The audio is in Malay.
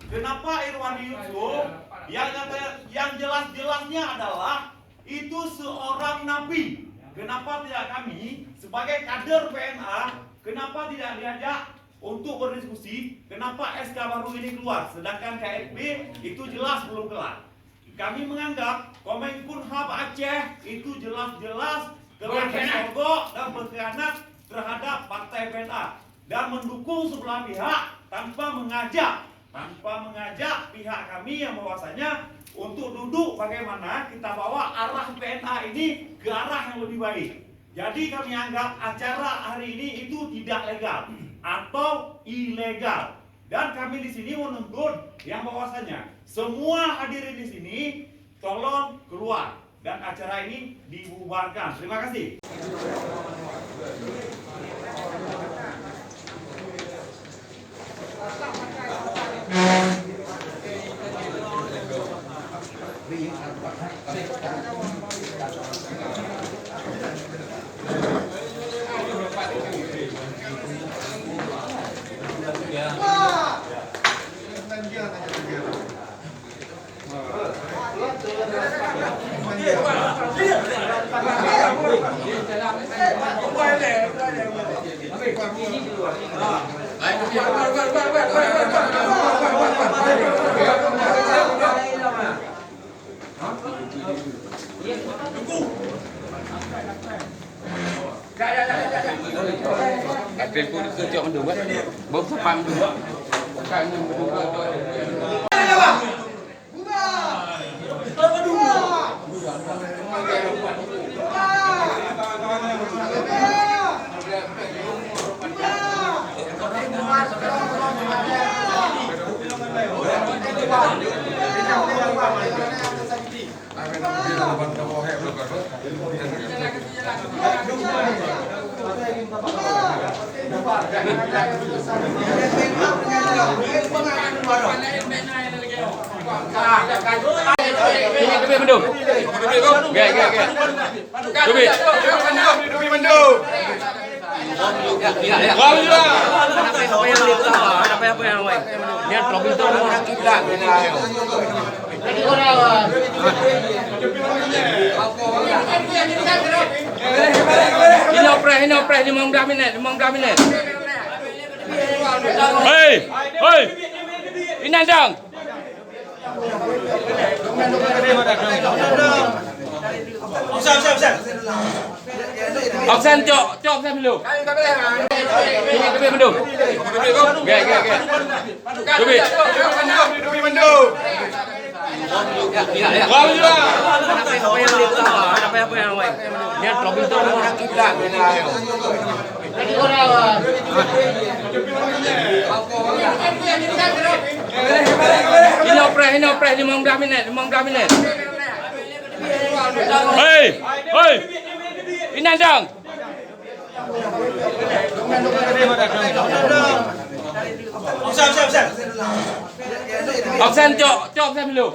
Kenapa Irwandi Yusuf yang jelas-jelasnya adalah itu seorang napi. Kenapa tidak kami sebagai kader PNA, kenapa tidak diajak untuk berdiskusi? Kenapa SK baru ini keluar, sedangkan KSP itu jelas belum kelar? Kami menganggap Kemenkumham Aceh itu jelas-jelas telah disogok dan berkhianat terhadap partai PNA dan mendukung sebelah pihak tanpa mengajak pihak kami yang bahwasanya untuk duduk bagaimana kita bawa arah PNA ini ke arah yang lebih baik. Jadi kami anggap acara hari ini itu tidak legal atau ilegal. Dan kami di sini menuntut yang bahwasanya semua hadirin di sini tolong keluar dan acara ini dibubarkan. Terima kasih. Trên khu vực cho con đường ấy, bấm sắp băng đường, cái đường Ini opres 15 menit. Hei, ini dong. Absen, cok absen dulu. Ini mendu. Ini opres 15 menit. Hei, ini dong. Absen, cok absen dulu.